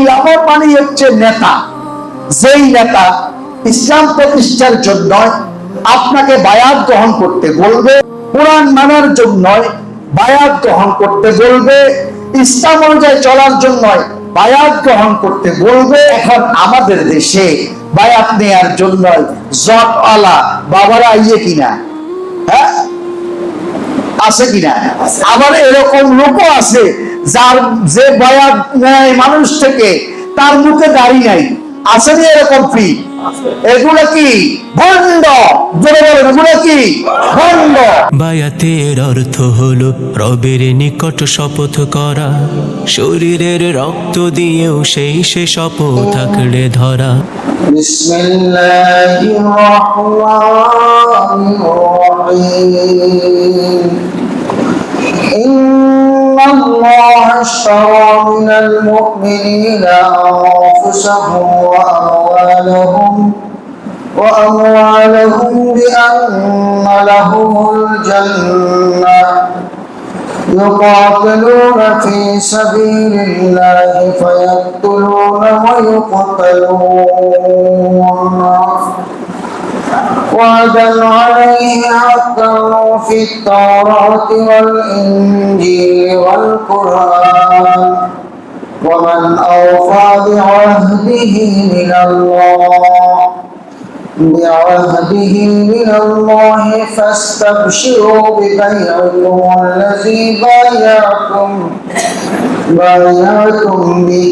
খিলাফত মানে হচ্ছে নেতা, যেই নেতা ইসলাম প্রতিষ্ঠার জন্য আপনাকে বায়াত গ্রহণ করতে বলবে, কোরআন মানার জন্য বায়াত গ্রহণ করতে বলবে, ইসলাম অনুযায়ী চলার জন্য বায়াত গ্রহণ করতে বলবে। এখন আমাদের দেশে বায়াত নেয়ার জন্য জটওয়ালা বাবারা আইয়ে কিনা, হ্যাঁ আছে কিনা? আবার এরকম লোকও আছে যার যে বায়াত নেয় মানুষ থেকে তার মুখে দাড়ি নাই, আসেনি এরকম ফি? এগুলো কি ভণ্ড? জোরে বলেন, এগুলো কি ভণ্ড? বায়াতের অর্থ হলো রবের নিকট শপথ করা, শরীরের রক্ত দিয়েও সেই সে শপথ আঁকড়ে ধরা। বিসমিল্লাহির রাহমানির রাহিম। ইন্নাল্লাহা আশতারা মিনাল মুমিনিনা আনফুসাহুম ওয়া আমওয়ালাহুম বিআন্না লাহুমুল জান্নাহ يقاتلون في سبيل الله فيقتلون ويقتلون وعدا عليه حقا في التوراة والإنجيل والقرآن ومن أوفى بعهده من الله فاستبشروا ببيعكم الذي بايعتم به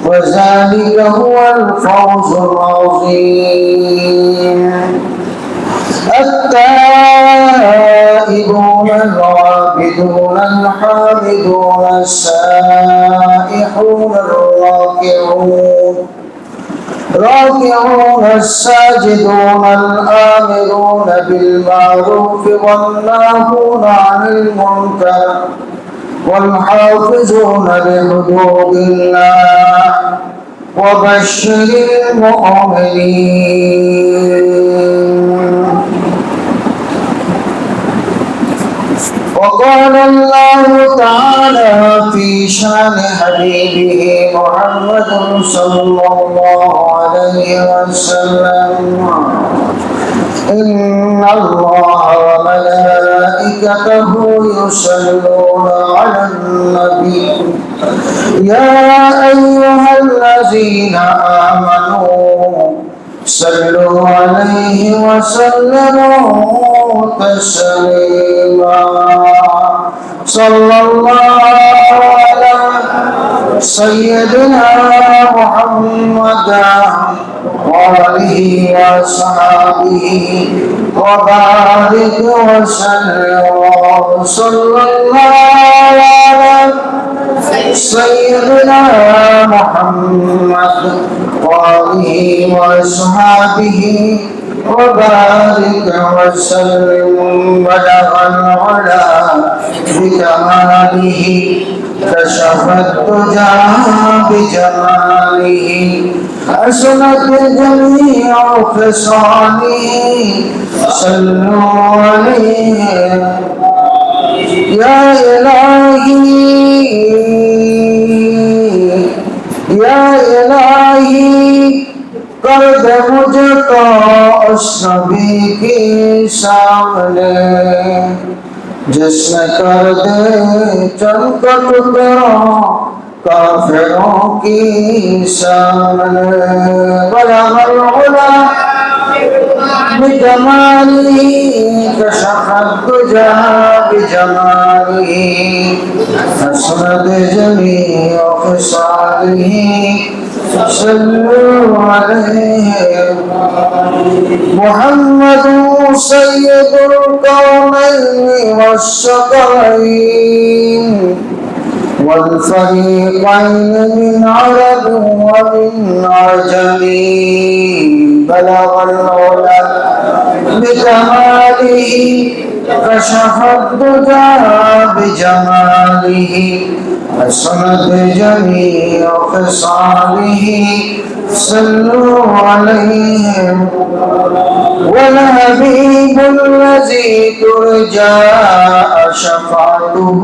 وذلك هو الفوز العظيم. التائبون العابدون الحامدون السائحون راكعون الساجدون الآمرون بالمعروف والناهون عن المنكر والحافظون لحدود الله وبشر المؤمنين. وقال الله تعالى في شان حبيبه محمد صلى الله عليه وسلم: إن الله وملائكته يصلون على النبي يا أيها الذين آمنوا صلوا عليه وسلموا تسليما. صلى الله على سيدنا محمد وآله وصحبه وبارك وسلم. صلى الله على سيدنا محمد وآله وصحبه وبارك وسلم. بلغ العلا بكماله كشف الدجى بجماله حسنت جميع خصاله. صلوا عليه يا إلهي कर दे मुझको उस नबी के सामने जिसने कर दे चमक टुकड़ों काफिरों की सामने. बलगल उला बिजमालिही कशफ दुजा बिजमालिही हसनत जमीअ खिसालिही. صلوا عليه. محمد سيد الكونين والثقلين والفريقين من عرب ومن عجم. بلغ العلا بكماله كشف الدجى بجماله حسنت جميع خصاله. صلوا عليه. والحبيب الذي ترجى شفاعته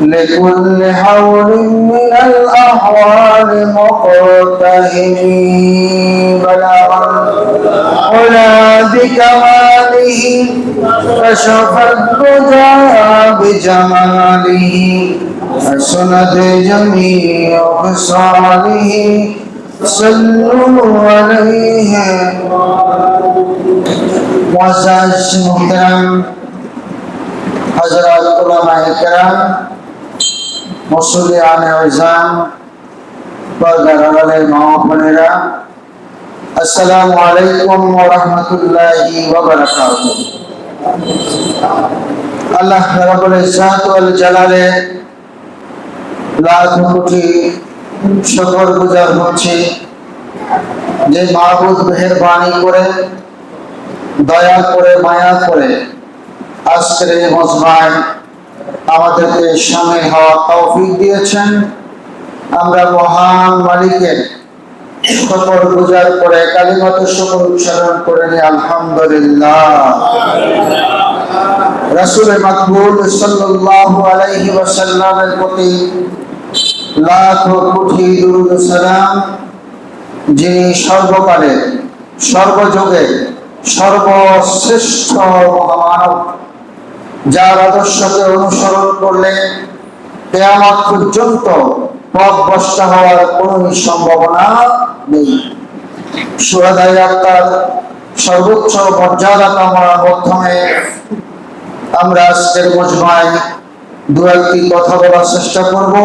لكل حول من الأحوال مقتهن بلغا ولا بكماله كشف الدجى بجماله حسنت جميع خصاله صلوا عليه معزز محترم حضرات علماء کرام মুসল্লিয়ান ইজাম পর্দার আড়ালের মা ও বোনেরা, আসসালামু আলাইকুম ওয়া রাহমাতুল্লাহি ওয়া বারাকাতুহু। আল্লাহ রাব্বুল ইজ্জাত ওয়াল জালালের লাখ কোটি শুকর গুজার হচ্ছে যে মাবুদ মেহেরবানি করে, দয়া করে, মায়া করে আজকের এই মজমায় আমাদেরকে শামিল হওয়ার তৌফিক দিয়েছেন। আমরা মহান মালিকের শুকর গুজার করে কালিমাতুল শুকর উচ্চারণ করে নিই আলহামদুলিল্লাহ। রাসূল মাকবুল সাল্লাল্লাহু আলাইহি ওয়াসাল্লামের প্রতি লাখ কোটি দুরূদ ও সালাম, যিনি সর্বকালে সর্বযুগে সর্বশ্রেষ্ঠ মহামানব, যার আদর্শকে অনুসরণ করলে কিয়ামত পর্যন্ত পথভ্রষ্ট হওয়ার কোনো সম্ভাবনা নেই। শুহাদায়ে আখতার সর্বোচ্চ মর্যাদাতম মাধ্যমে আমরা আজকের মজমায় দু একটি কথা বলার চেষ্টা করব।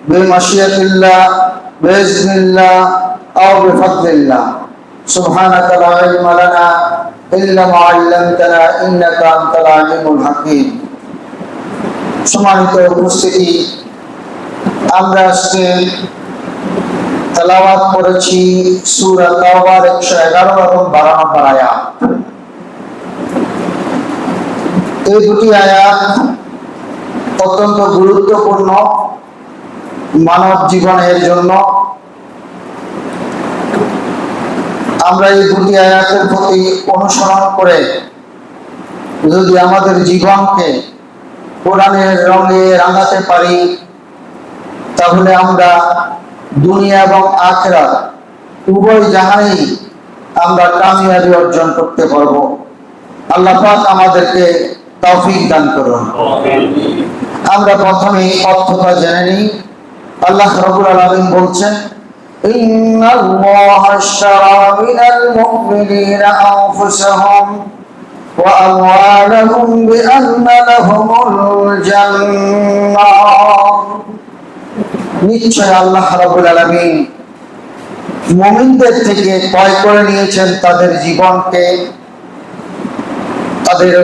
বিমাশিয়াতিল্লাহ, বিইজনিল্লাহ আও বিফাদলিল্লাহ। সুবহানাকা লা ইলমা লানা ইল্লা মা আল্লামতানা ইন্নাকা আনতাল আলিমুল হাকীম। সম্মানিত উপস্থিতি, আমরা আজকে তেলাওয়াত করেছি সূরা তাওবার 111 এবং 12 নম্বর আয়াত। এই দুটি আয়াত অত্যন্ত গুরুত্বপূর্ণ মানব জীবনের জন্য। আমরা এই দুটি আয়াতের প্রতি অনুসরণ করে যদি আমাদের জীবনকে কোরআনের রঙে রাঙাতে পারি, তাহলে আমরা দুনিয়া এবং আখিরাত উভয় জাহানেই আমরা কামিয়াবি অর্জন করতে পারব। আল্লাহ পাক আমাদেরকে তৌফিক দান করুন। আমরা প্রথমে অর্থটা জেনে নিই। আল্লাহ রাব্বুল আলামিন বলছেন, ইন্নাল্লাহা আশতারা মিনাল মুমিনিনা আনফুসাহুম ওয়া আমওয়ালাহুম বিআন্না লাহুমুল জান্নাহ। নিশ্চয় আল্লাহ রাব্বুল আলামিন মুমিনদের থেকে ক্রয় করে নিয়েছেন তাদের জীবনকে, তাদের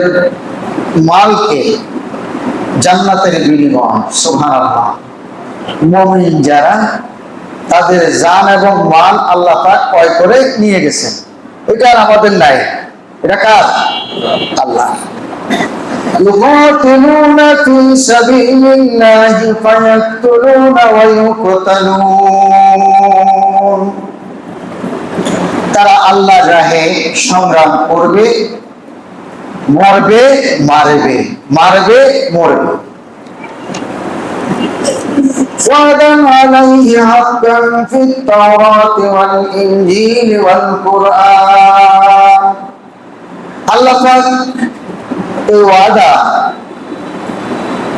মালকে জান্নাতের বিনিময়। সুবহানাল্লাহ। মুমিন যারা, তাদের জান এবং মাল আল্লাহ পাক ক্রয় করে নিয়ে গেছেন। এটা আমাদের নাই, এটা কার? আল্লাহ। ইউকাতিলুনা ফি সাবিলিল্লাহি ফায়াকতুলুনা ওয়া ইউকতালুন। তারা আল্লাহর রাহে সংগ্রাম করবে, মরবে, মারবে, মারবে, মরবে। وعدا عليه حقا في التوراة والإنجيل والقرآن। আল্লাহ পাক এই ওয়াদা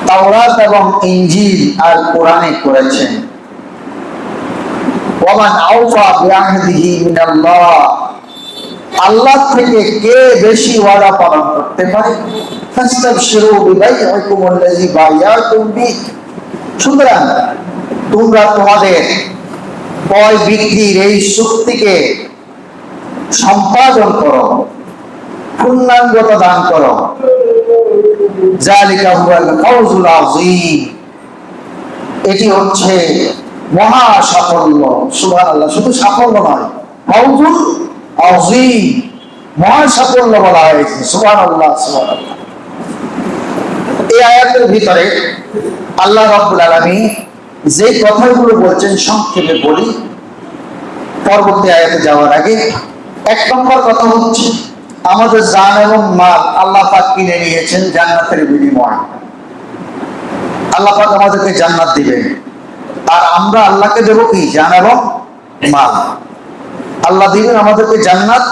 তাওরাত এবং ইনজিল আর কোরআনে করেছেন। ওয়ামান আওফা বিআহদিহি মিনাল্লাহ। আল্লাহ থেকে কে বেশি ওয়াদা পালন করতে পারে? ফাস্তাবশিরু বিবাইইকুম আল্লাযী বায়াতুম বিহি। সুতরাং তোমরা তোমাদের ক্রয় বিক্রির এই চুক্তিকে সম্পাদন করো, পূর্ণাঙ্গতা দান করো। যালিকা হুয়াল ফাওজুল আযীম। এটি হচ্ছে মহা সাফল্য। সুবহানাল্লাহ। শুধু সাফল্য নয়, ফাওজুল আযীম, মহা সাফল্য বলা হয়েছে। সুবহানাল্লাহ, সুবহানাল্লাহ। এই আয়াতের ভিতরে আল্লাহ রাব্বুল আলামিন যে কথাগুলো বলছেন সংক্ষেপে বলি পরবর্তী আয়াতে যাওয়ার আগে। এক নম্বর কথা হচ্ছে, আমাদের জান এবং মাল আল্লাহ পাক কিনে নিয়েছেন জান্নাতের বিনিময়ে। আল্লাহ পাক আমাদেরকে জান্নাত দিবেন, আর আমরা আল্লাহকে দেব কি? জান এবং মাল। আল্লাহ দিবেন আমাদেরকে জান্নাত,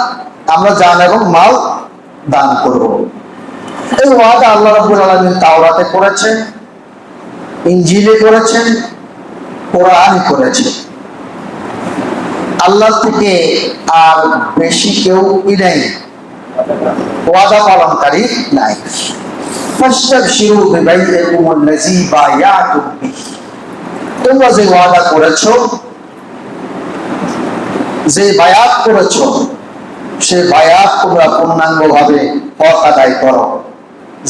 আমরা জান এবং মাল দান করব। এই ওয়াদা আল্লাহ রাব্বুল আলামিন তাওরাতে করেছেন, ইনজিলে করেছেন, কোরআনে করেছেন। আল্লাহ থেকে আর বেশি কেউ নাই, ওয়াদা পালনকারী নাই। ফাস্তাবশিরু বিবাইইকুমুল্লাযী বায়াতুম বিহি, তোমরা যে ওয়াদা করেছো, যে বায়াত করেছো, সে বায়াত তোমরা পূর্ণাঙ্গভাবে হক আদায় করো।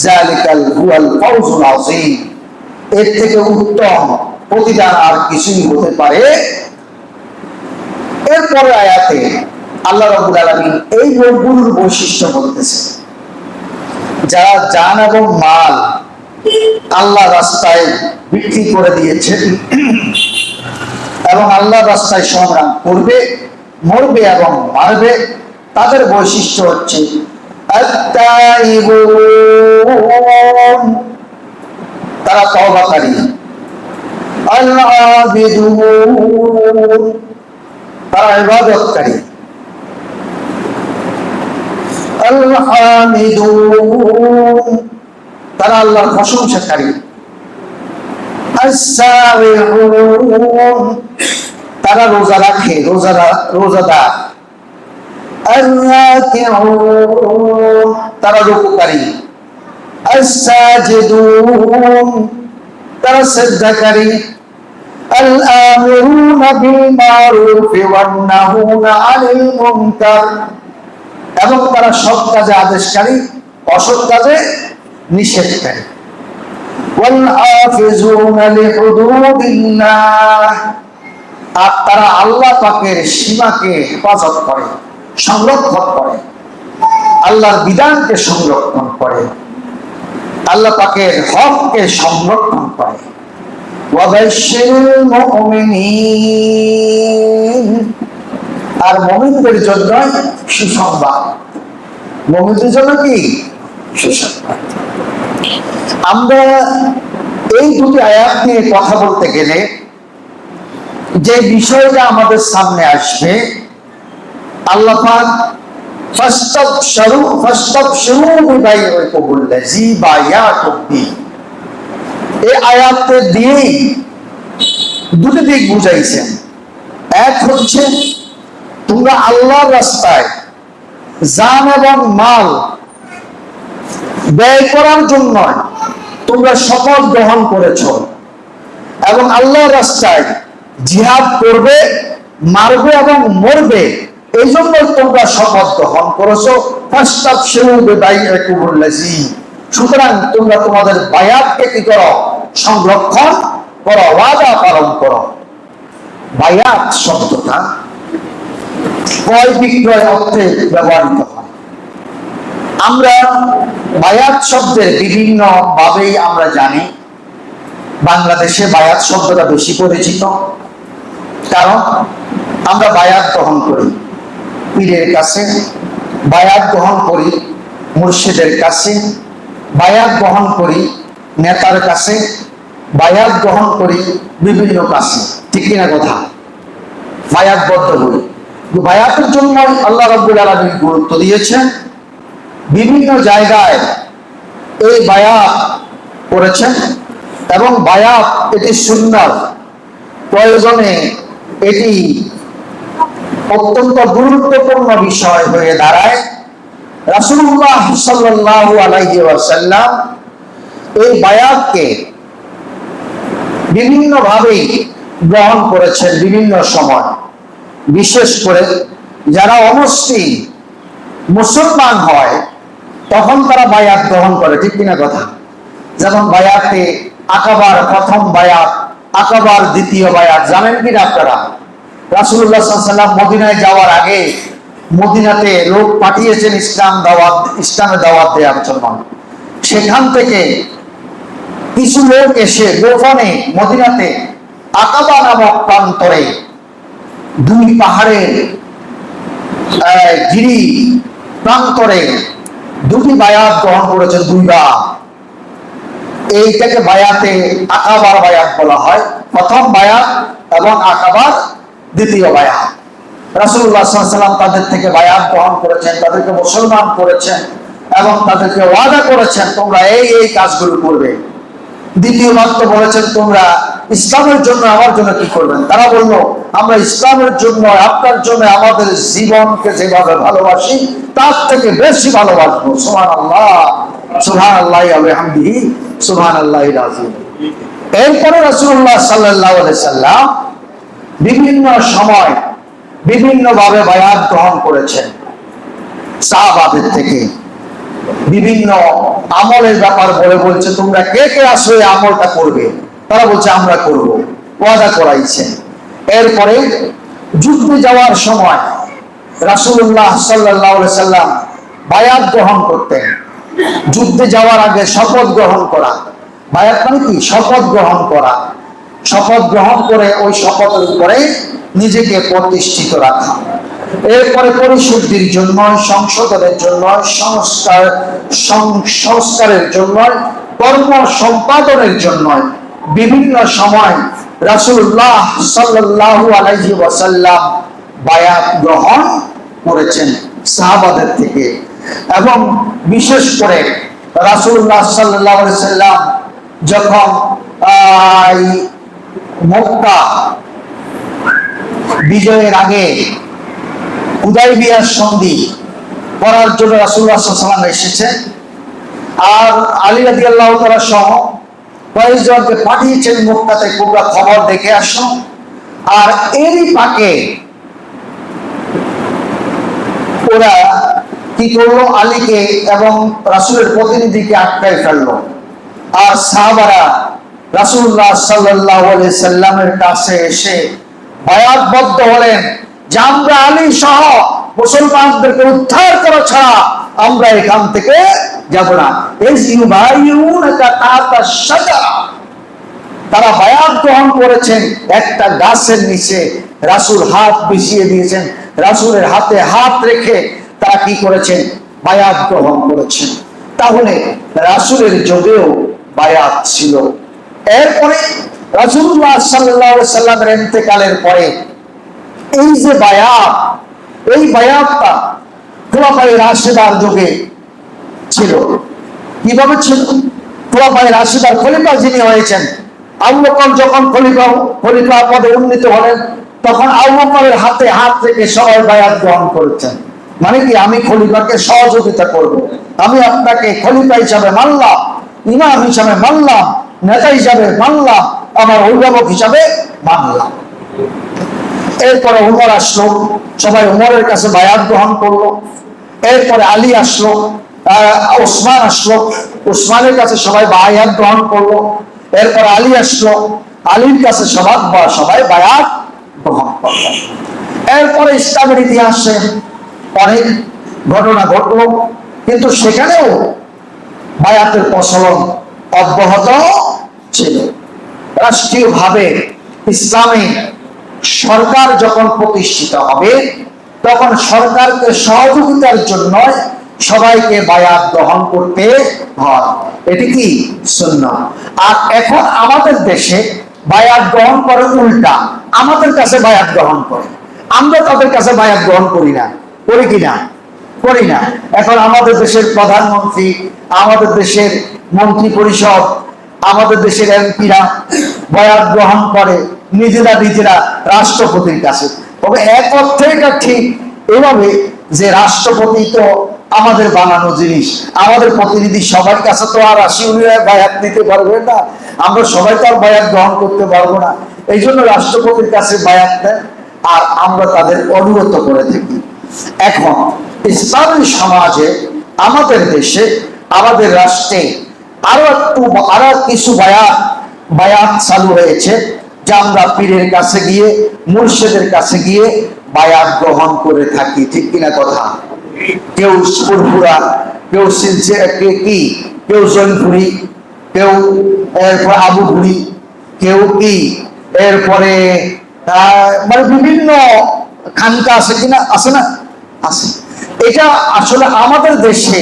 যালিকাল হুয়াল ফাওজুল আযীম, এর থেকে উত্তম প্রতিদান আর কিছুই হতে পারে। এরপরে আয়াতে আল্লাহ রাব্বুল আলামিন এই লোকগুলোর বৈশিষ্ট্য বলতেছে, যারা জান এবং মাল আল্লাহ রাস্তায় বিক্রি করে দিয়েছে এবং আল্লাহ রাস্তায় সংগ্রাম করবে, মরবে এবং মারবে, তাদের বৈশিষ্ট্য হচ্ছে আত-তাইবুন, তারা তওবাকারী, আল-আবিদুন, তারা ইবাদতকারী, আল-হামিদুন, তারা আল্লাহর প্রশংসাকারী, আস-সাবিহুন, তারা রোজা রাখে, রোজাদার, আল-রাকিউন, তারা রুকুকারী, আস-সাজিদুন, তারা সিজদাকারী, আল-আমিরুনা বিল মারুফি ওয়ান নাহুনা আনিল মুনকার, এবং তারা সৎ কাজে আদেশকারী, অসৎ কাজে নিষেধকারী। ওয়াল হাফিজুনা লিহুদুদিল্লাহ, আর তারা আল্লাহ পাকের সীমাকে হেফাজত করে, সংরক্ষণ করে, আল্লাহর বিধানকে সংরক্ষণ করে, আল্লাহ পাকের হককে সংরক্ষণ করে। ওয়াবাশশিরিল মুমিনিন, আর মুমিনদের জন্য সুসংবাদ। মুমিনদের জন্য কি? সুসংবাদ। আমরা এই দুটি আয়াত নিয়ে কথা বলতে গেলে যে বিষয়টা আমাদের সামনে আসবে, আল্লাহ পাক ফাস্তাবশিরু বিবাইইকুমুল্লাযী বায়াতুম বিহি, এই আয়াতে দিয়েই দুটি দিক বুঝাইছেন। এক হচ্ছে তোমরা আল্লাহর রাস্তায় জান এবং মাল ব্যয় করার জন্য তোমরা শপথ গ্রহণ করেছো এবং আল্লাহর রাস্তায় জিহাদ করবে, মারবে এবং মরবে, এই জন্য তোমরা শপথ গ্রহণ করেছো। ফাস্তাবশিরু বিবাইইকুমুল্লাযী, সুতরাং তোমরা তোমাদের বায়াতকে কি করো? সংরক্ষণ করো, ওয়াদা পালন করো। বায়াত শব্দটা ক্রয় বিক্রয় অর্থে ব্যবহৃত হয়। আমরা বায়াত শব্দের বিভিন্ন ভাবেই আমরা জানি। বাংলাদেশে বায়াত শব্দটা বেশি পরিচিত, কারণ আমরা বায়াত গ্রহণ করি পীরের কাছে, বায়াত গ্রহণ করি মুর্শিদের কাছে, বায়াত গ্রহণ করি নেতার কাছে, বায়াত গ্রহণ করি বিভিন্ন কাছে, ঠিক কিনা কথা? বায়াতবদ্ধ করি। বায়াতের জন্য আল্লাহ রাব্বুল আলামিন গুরুত্ব দিয়েছেন, বিভিন্ন জায়গায় এই বায়াত করেছেন এবং বায়াত এটি সুন্নাত, প্রয়োজনে এটি অত্যন্ত গুরুত্বপূর্ণ বিষয় হয়ে দাঁড়ায়। রাসূলুল্লাহ সাল্লাল্লাহু আলাইহি ওয়াসাল্লাম এই বায়াতকে বিভিন্ন ভাবে গ্রহণ করেছেন বিভিন্ন সময়, বিশেষ করে যারা অমুসলিম মুসলমান হয় তখন তারা বায়াত গ্রহণ করে, ঠিক কিনা কথা? যেমন বায়াতে আকাবার প্রথম বায়াত, আকাবার দ্বিতীয় বায়াত, জানেন কিনা আপনারা? রাসূলুল্লাহ সাল্লাল্লাহু আলাইহি ওয়াসাল্লাম মদিনায় যাওয়ার আগে মদিনাতে লোক পাঠিয়েছেন ইসলামের দাওয়াত দেওয়ার জন্য। সেখান থেকে কিছু লোক এসে গোপনে মদিনাতে আকাবা নামক প্রান্তরে দুই পাহাড়ের গিরি প্রান্তরে দুটি বায়াত গ্রহণ করেছেন দুইবার। এইটাকে বায়াতে আকাবার বায়াত বলা হয়, প্রথম বায়াত এবং আকাবার দ্বিতীয় বায়াত। রাসূলুল্লাহ সাল্লাল্লাহু আলাইহি ওয়াসাল্লাম তাদের থেকে বায়াত গ্রহণ করেছেন, তাদেরকে মুসলমান করেছেন এবং তাদেরকে ওয়াদা করেছেন তোমরা এই এই কাজগুলো করবে। দ্বিতীয়বার তো বলেছেন তোমরা ইসলামের জন্য আমার জন্য কি করবেন। তারা বলল আমরা ইসলামের জন্য আপনার জন্য আমাদের জীবনকে যেভাবে ভালোবাসি তার থেকে বেশি ভালোবাসবো। সুবহানাল্লাহ, সুবহানাল্লাহি ওয়া বিহামদিহি, সুবহানাল্লাহিল আযীম। এরপরে রাসূলুল্লাহ সাল্লাল্লাহু আলাইহি সাল্লাম বিভিন্ন সময় বিভিন্ন ভাবে বায়াত গ্রহণ করেছেন সাহাবাদের থেকে। বিভিন্ন আমলের ব্যাপার বলে বলছে তোমরা কে কে আসো এই আমলটা করবে, তারা বলছে আমরা করব, ওয়াদা করাইছেন। এরপরে যুদ্ধে যাওয়ার সময় রাসূলুল্লাহ সাল্লাল্লাহু আলাইহি সাল্লাম বায়াত গ্রহণ করতেন। যুদ্ধে যাওয়ার আগে শপথ গ্রহণ করা, বায়াত মানে কি শপথ গ্রহণ করা, শপথ গ্রহণ করে ওই শপথের উপরে নিজেকে প্রতিষ্ঠিত রাখা। এরপরে পরিশুদ্ধির জন্য, সংশোধনের জন্য, সংস্কারের জন্য, কর্ম সম্পাদনের জন্য বিভিন্ন সময় রাসূলুল্লাহ সাল্লাল্লাহু আলাইহি ওয়াসাল্লাম বায়াত গ্রহণ করেছেন সাহাবাদের থেকে। এবং বিশেষ করে রাসূলুল্লাহ সাল্লাল্লাহু আলাইহি ওয়াসাল্লাম যখন মক্কা বিজয়ের আগে হুদায়বিয়ার সন্ধি করার জন্য রাসূলুল্লাহ সাল্লাল্লাহু আলাইহি ওয়াসাল্লাম এসেছেন, আর আলী রাদিয়াল্লাহু তাআলা সহ কয়েকজনকে পাঠিয়েছেন মক্কাতে তোমরা খবর দেখে আসো। আর এরই ফাঁকে ওরা কি করলো, আলীকে এবং রাসূলের প্রতিনিধিকে আটকায় ফেললো। আর সাহাবারা রাসূলুল্লাহ সাল্লাল্লাহু আলাইহি সাল্লামের কাছে এসে বায়াতবদ্ধ হলেন যে আমরা আলী সহ মুসলমানদেরকে উদ্ধার করা ছাড়া আমরা এখান থেকে যাব না। তারা বায়াত গ্রহণ করেছেন একটা গাছের নিচে, রাসূল হাত বিছিয়ে দিয়েছেন, রাসূলের হাতে হাত রেখে তারা কি করেছেন, বায়াত গ্রহণ করেছেন। তাহলে রাসূলের যুগেও বায়াত ছিল। এরপরে রাসূলুল্লাহ সাল্লাল্লাহু আলাইহি সাল্লামের ইন্তেকালের পরে এই যে বায়াত, এই বায়াতটা খুলাফায়ে রাশিদার যুগে ছিল। কিভাবে ছিল? খুলাফায়ে রাশিদার খলিফা যিনি হয়েছেন আবু বকর যখন খলিফা পদে উন্নীত হলেন তখন আবু বকরের হাতে হাত রেখে সবাই বায়াত গ্রহণ করেছেন। মানে কি, আমি খলিফাকে সহযোগিতা করব, আমি আপনাকে খলিফা হিসাবে মানলাম, ইমাম হিসাবে মানলাম, নেতা হিসাবে মানলাম, আমার অভিভাবক হিসাবে মানলাম। এরপরে উমর আসলো, সবাই উমরের কাছে বায়াত গ্রহণ করলো। এরপরে আলী আসলো, ওসমান আসলো, ওসমানের কাছে সবাই বায়াত গ্রহণ করলো। এরপর আলী আসলো, আলীর কাছে সবাই বায়াত গ্রহণ করলো। এরপরে ইসলামের ইতিহাসে অনেক ঘটনা ঘটলো, কিন্তু সেখানেও বায়াতের প্রচলন অব্যাহত ছিল। রাষ্ট্রীয়ভাবে ইসলামী সরকার যখন প্রতিষ্ঠিত হবে তখন সরকারকে সহযোগিতার জন্য সবাইকে বায়াত গ্রহণ করতে হয়, এটি কি সুন্নাহ। আর এখন আমাদের দেশে বায়াত গ্রহণ করে উল্টা, আমাদের কাছে বায়াত গ্রহণ করে, আমরা তাদের কাছে বায়াত গ্রহণ করি না, করি কিনা? করি না। এখন আমাদের দেশের প্রধানমন্ত্রী, আমাদের দেশের মন্ত্রী পরিষদ, আমাদের দেশের এমপিরা বায়াত গ্রহণ করে নিজেরা রাষ্ট্রপতির কাছে। তবে এক অর্থে এটা ঠিক এভাবে যে রাষ্ট্রপতি তো আমাদের বানানো জিনিস, আমাদের প্রতিনিধি সবার কাছে তো আর আসি উনি বায়াত নিতে পারবে না, আমরা সবাই তো আর বায়াত গ্রহণ করতে পারবো না। এই জন্য রাষ্ট্রপতির কাছে বায়াত দেন আর আমরা তাদের অনুগত করে থাকি। এখন ইসলামী সমাজে, আমাদের দেশে, আমাদের রাষ্ট্রে আরো কিছু বায়াত চালু হয়েছে, যা আমরা পীরের কাছে গিয়ে, মুর্শিদের কাছে গিয়ে বায়াত গ্রহণ করে থাকি, ঠিক কিনা কথা? কেউ ফুরফুরা, কেউ কেউ জৈনপুরি, কেউ এরপর আবুপুরি, কেউ কি এরপরে মানে বিভিন্ন খানকা আছে কিনা, আছে না? আছে। এটা আসলে আমাদের দেশে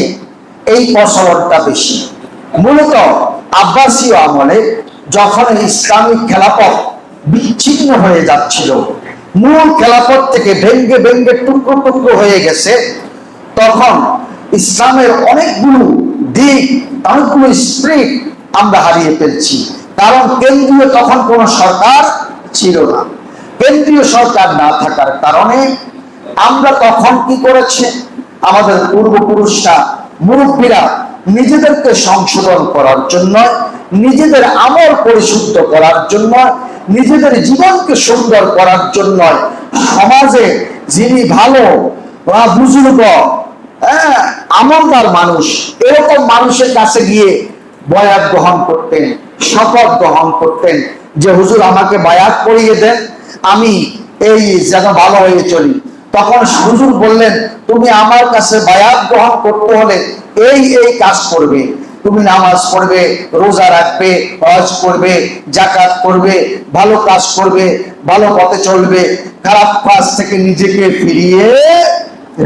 এই প্রচলনটা বেশি। মূলত আব্বাসীয় আমলে যখন ইসলামিক খেলাফত বিচ্ছিন্ন হয়ে যাচ্ছিল, মূল খেলাফত থেকে ভেঙ্গে ভেঙ্গে টুকরো টুকরো হয়ে গেছে, তখন ইসলামের অনেকগুলো দিক, অনেকগুলো স্পিরিট আমরা হারিয়ে ফেলছি। কারণ কেন্দ্রীয় তখন কোন সরকার ছিল না। কেন্দ্রীয় সরকার না থাকার কারণে আমরা তখন কি করেছে, আমাদের পূর্বপুরুষরা, মুরব্বীরা নিজেদেরকে সংশোধন করার জন্য, নিজেদের আমল পরিশুদ্ধ করার জন্য, নিজেদের জীবনকে সুন্দর করার জন্য সমাজে যিনি ভালো বুজুর্গ, আমলদার মানুষ, এরকম মানুষের কাছে গিয়ে বয়াত গ্রহণ করতেন, শপথ গ্রহণ করতেন যে হুজুর আমাকে বায়াত করিয়ে দেন, আমি এই যেন ভালো হয়ে চলি। তখন হুজুর বললেন, তুমি আমার কাছে বায়াত গ্রহণ করতে হলে এই এই কাজ করবে, তুমি নামাজ পড়বে, রোজা রাখবে, হজ করবে, যাকাত করবে, ভালো কাজ করবে, ভালো পথে চলবে, খারাপ কাজ থেকে নিজেকে ফিরিয়ে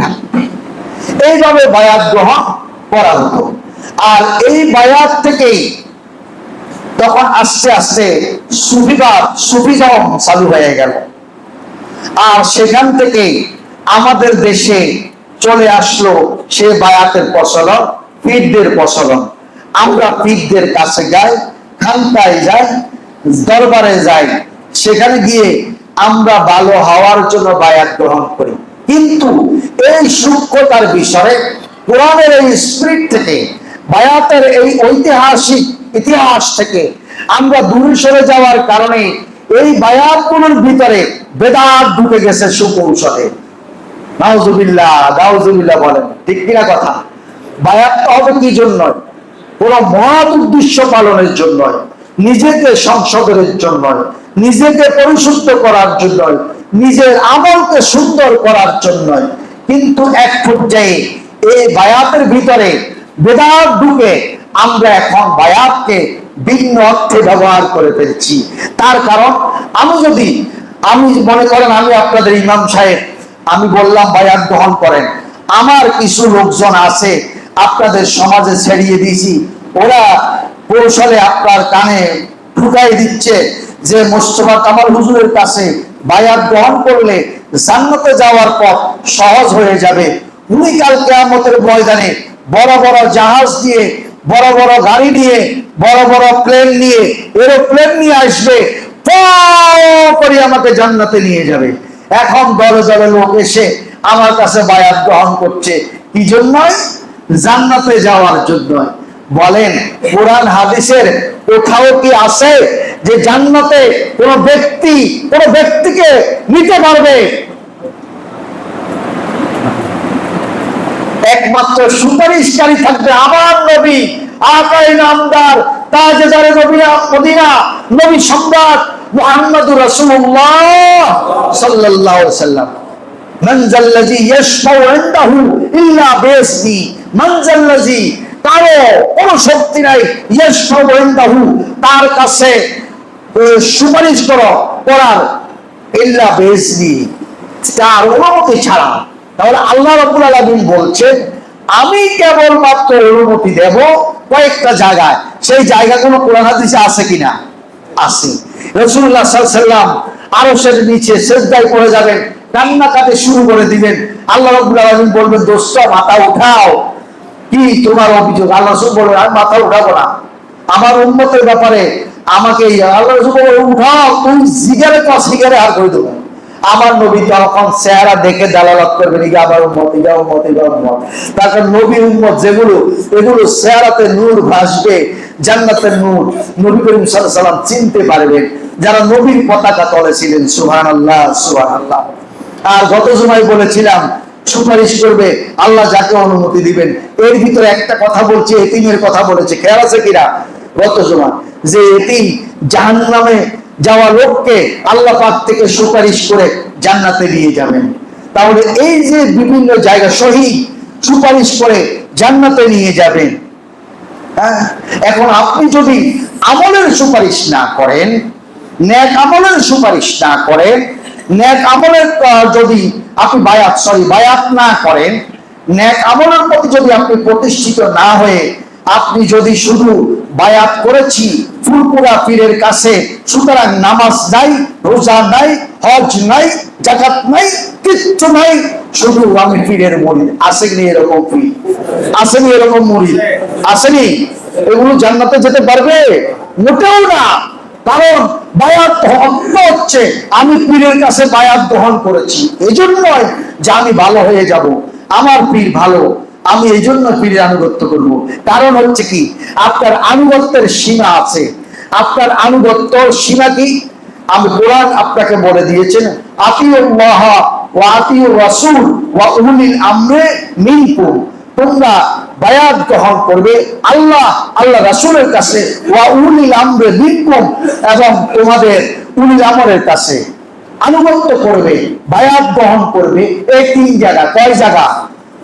রাখবে। এইভাবে বায়াত গ্রহণ করা হতো। আর এই বায়াত থেকেই তখন আস্তে আস্তে সুফিজম চালু হয়ে গেল। আর সেখান থেকে আমাদের দেশে চলে আসলো সে বায়াতের প্রচলন, পীরদের প্রচলন। আমরা পীরদের কাছে যাই, খানকায় যাই, দরবারে যাই, সেখানে গিয়ে আমরা ভালো হওয়ার জন্য বায়াত গ্রহণ করি। কিন্তু এই সূক্ষ্মতার বিষয়ে কোরআনের এই স্পিরিট থেকে, বায়াতের এই ঐতিহাসিক ইতিহাস থেকে আমরা দূরে সরে যাওয়ার কারণে এই বায়াতগুলোর ভিতরে বেদাত ঢুকে গেছে সুকৌশলে। নাউজুবিল্লাহ, নাউজুবিল্লাহ বলেন, ঠিক কিনা কথা? বায়াতটা হবে কি জন্য? কোন মহৎ উদ্দেশ্য পালনের জন্য, নিজেকে সংশোধনের জন্য, নিজেকে পরিশুদ্ধ করার জন্য, নিজের আমলকে সুন্দর করার জন্য। কিন্তু এক পর্যায়ে এই বায়াতের ভিতরে বেদাত ঢুকে আমরা এখন বায়াতকে ভিন্ন অর্থে ব্যবহার করে ফেলছি। তার কারণ আমি মনে করেন আমি আপনাদের ইমাম সাহেব, আমি বললাম বায়াত গ্রহণ করেন, আমার কিছু লোকজন আছে আপনাদের সমাজে ছড়িয়ে দিয়েছি, ওরা কৌশলে আপনার কানে ঢুকাই দিচ্ছে যে মোস্তফা কামাল হুজুরের কাছে বায়াত গ্রহণ করলে জান্নাতে যাওয়ার পথ সহজ হয়ে যাবে। উনি কাল কিয়ামতের ময়দানে বড় বড় জাহাজ দিয়ে, বড় বড় গাড়ি নিয়ে, বড় বড় প্লেন নিয়ে, এরোপ্লেন নিয়ে আসবে, করে আমাকে জান্নাতে নিয়ে যাবে। এখন দলে দলে লোক এসে আমার কাছে বায়াত গ্রহণ করছে, কি জন্য? জান্নাতে যাওয়ার জন্য। বলেন, কোরআন হাদিসের কোথাও কি আছে যে জান্নাতে কোন ব্যক্তিকে নিতে পারবে? একমাত্র সুপারিশকারী থাকবে আমার নবী, আকাই নামদার, তাজদারে মদিনা, নবী সম্রাট মুহাম্মদুর রাসূলুল্লাহ সাল্লাল্লাহু আলাইহি ওয়াসাল্লাম। মান যাল্লাযী ইয়াশফাউ ইনদাহু ইল্লা বিইজনি, মান যাল্লাযী, কারো কোন শক্তি নাই, ইয়াশফাউ ইনদাহু, তার কাছে সুপারিশ করার, ইল্লা বিইজনি, তার অনুমতি ছাড়া। তাহলে আল্লাহ রাব্বুল আলামিন বলছেন, আমি কেবলমাত্র অনুমতি দেব কয়েকটা জায়গায়। সেই জায়গাগুলো কোরআন হাদিসে আছে কিনা? আছে। রাসূলুল্লাহ সাল্লাল্লাহু আলাইহি ওয়াসাল্লাম আরশের নিচে সিজদায় পড়ে যাবেন, কান্নাকাটি শুরু করে দিবেন। আল্লাহ রাব্বুল আলামিন বলবেন, দোস্ত মাথা উঠাও, কি তোমার অভিযোগ? আল্লাহ রাসূল বলবেন, আমি মাথা উঠাবো না, আমার উম্মতের ব্যাপারে আমাকে আল্লাহ রাসূল বলবেন, উঠাও, তুই জিগারে তো জিগারে আর করে দেবো। আমার নবী তখন চেহারা দেখে দালালাত করবেন, আমার উম্মত, উম্মত। তারপর নবী উম্মত যেগুলো, এগুলো চেহারাতে নূর ভাসবে, জান্নাতের নূর, নবী করিম সাল্লাল্লাহু আলাইহি ওয়াসাল্লাম চিনতে পারবেন যারা নবীর পতাকা তলে ছিলেন। সুবহানাল্লাহ, সুবহানাল্লাহ। আর গত জুমায় বলেছিলাম, সুপারিশ করবে আল্লাহ যাকে অনুমতি দিবেন। এর ভিতরে একটা কথা বলছি, এতিমের কথা বলেছে, খেয়াল আছে কিনা? গত জুমা যে এতিম জাহান্নামে যাওয়া লোককে আল্লাহ পাক থেকে সুপারিশ করে জান্নাতে নিয়ে যাবেন। তাহলে এই যে বিভিন্ন জায়গা শহীদ সুপারিশ করে জান্নাতে নিয়ে যাবেন। এখন আপনি যদি আমলের সুপারিশ না করেন, নেক আমলের সুপারিশ না করেন, নেক আমলের যদি আপনি বায়াত না করেন, নেক আমলের প্রতি যদি আপনি প্রতিষ্ঠিত না হয়ে আপনি যদি শুধু বায়াত করেছি ফুরপুরা পীরের কাছে, সুতরাং নামাজ নাই, রোজা নাই, হজ নাই, যাকাত নাই, কিচ্ছু নাই, শুধু আমি পীরের মুরিদ। আসেনি এরকম পীর? আসেনি এরকম মুরিদ? আসেনি? এগুলো জান্নাতে যেতে পারবে? মোটেও না। কারণ বায়াত হচ্ছে আমি পীরের কাছে বায়াত গ্রহণ করেছি, এই জন্যই যে আমি ভালো হয়ে যাব, আমার পীর ভালো, আমি এই জন্য পীরের আনুগত্য করব। কারণ হচ্ছে কি, আপনার আনুগত্যের সীমা আছে। আপনার আনুগত্যর সীমা কি? আমি কোরআন আপনাকে বলে দিয়েছেন, আতিউল্লাহ ওয়া আতিউর রাসূল ওয়া উলিল আমরি মিনকুম। তোমরা বায়াত গ্রহণ করবে আল্লাহ, আল্লাহ রাসূলের কাছে, ওয়া উলিল আমরি মিনকুম, এবং তোমাদের উলিল আমরের কাছে আনুগত্য করবে, বায়াত গ্রহণ করবে। এই তিন জায়গা। কয় জায়গা?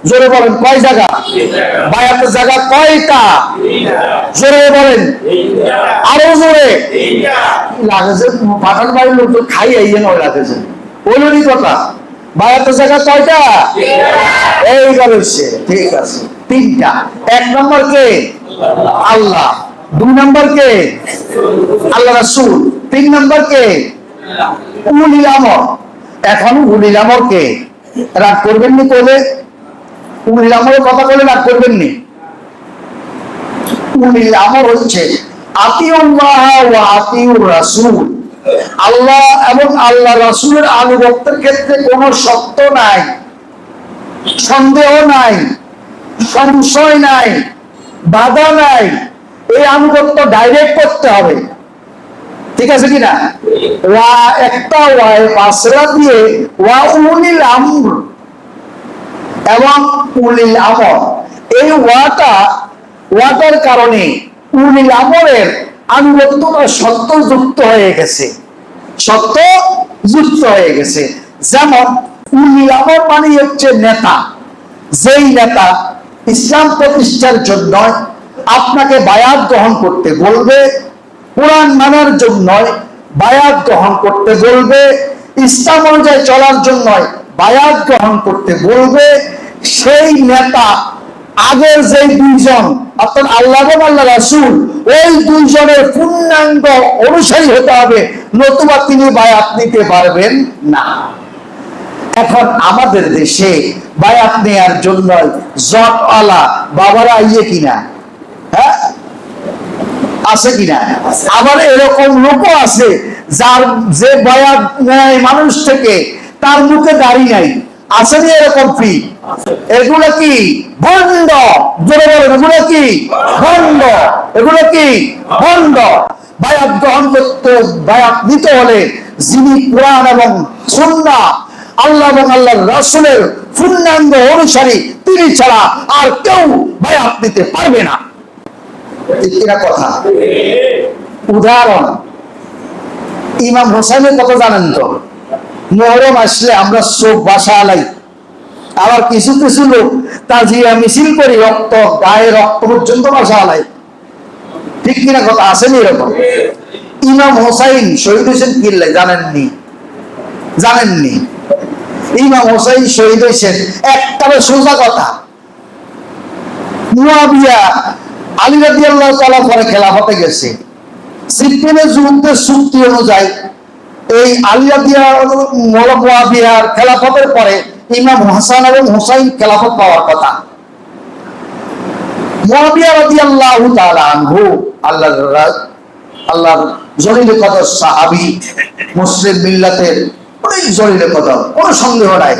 জোরে বলেন, কয় জায়গা? বায়াতের জায়গা কয়টা? জোরে বলেন, আরো জোরে। লাগেছে পাঠান বাড়ির লোক তো খাই আইয়ে নয় লাগেছে, বলুনই কথা। বায়াতের জায়গা কয়টা? এই বলেছে, ঠিক আছে, তিনটা। এক নম্বর কে? আল্লাহ। দুই নম্বর কে? আল্লাহ রাসূল। তিন নম্বর কে? উলিল আমর। এখন উলিল আমর কে? রাগ করবেন নি কইলে? উলিল আমরের কথা বলে রাগ করবেন নি? উলিল আমর হচ্ছে আতিউল্লাহ ওয়া আতিউর রাসূল। আল্লাহ এবং আল্লাহ রাসূলের আনুগত্যের ক্ষেত্রে কোনো শর্ত নাই, সন্দেহ নাই, সংশয় নাই, বাধা নাই। এই আনুগত্য ডাইরেক্ট করতে হবে, ঠিক আছে কিনা? ওয়া একটা ওয়ায় পাশরা দিয়ে ওয়া উলিল আমর এবং উলিল আমর, এই ওয়াটার কারণে উলিল আমরের আনুগত্যটা সত্যযুক্ত হয়ে গেছে, সত্যযুক্ত হয়ে গেছে। যেমন উলিল আমর মানে হচ্ছে নেতা। যেই নেতা ইসলাম প্রতিষ্ঠার জন্য আপনাকে বায়াত গ্রহণ করতে বলবে, কোরআন মানার জন্য বায়াত গ্রহণ করতে বলবে, ইসলাম অনুযায়ী চলার জন্য বায়াত গ্রহণ করতে বলবে, সেই নেতা আগের যে দুইজন অর্থাৎ আল্লাহ এবং আল্লাহ রাসূল, ওই দুইজনের পূর্ণাঙ্গ অনুসারী হতে হবে, নতুবা তিনি বায়াত নিতে পারবেন না। এখন আমাদের দেশে বায়াত নেয়ার জন্য জটওয়ালা বাবারা আইয়ে কিনা, হ্যাঁ আছে কিনা? আবার এরকম লোকও আছে যার যে বায়াত নেয় মানুষ থেকে, তার মুখে দাড়ি নাই। আসেনি এরকম পীর? এগুলো কি ভণ্ড? জোরে বলেন, এগুলো কি ভণ্ড? এগুলো কি ভণ্ড? বায়াত গ্রহণ করতে, বায়াত নিতে হলে যিনি কোরআন এবং সুন্নাহ, আল্লাহ এবং আল্লাহর রাসূলের পূর্ণাঙ্গ অনুসারী, তিনি ছাড়া আর কেউ বায়াত নিতে পারবে না। এরা কথা। উদাহরণ, ইমাম হোসেনের কথা জানেন তো? মুহররম আসলে আমরা চোখ বাসা আলাই, আবার কিছু কিছু লোক তাজিয়া মিছিল করি, রক্ত গায়ে রক্ত পর্যন্ত বাসা আলাই, ঠিক কিনা কথা? আসেনি এরকম? ইমাম হোসাইন শহীদ হয়েছেন কিল্লে, জানেননি? জানেননি? ইমাম হোসাইন শহীদ হয়েছেন একটারে সোজা কথা, মুয়াবিয়া আলী রাদিয়াল্লাহু তাআলা পরে খেলাফতে গেছে। সিফিনের যুদ্ধের চুক্তি অনুযায়ী এই আলী মুয়াবিয়ার খেলাফতের পরে ইমাম হাসান এবং হুসাইন খেলাফত পাওয়ার কথা। মুয়াবিয়া রাদিয়াল্লাহু তাআলা আনহু আল্লাহর জলিল কদর সাহাবী, মুসলিম মিল্লাতের অনেক জলিল কদর, কোনো সন্দেহ নাই।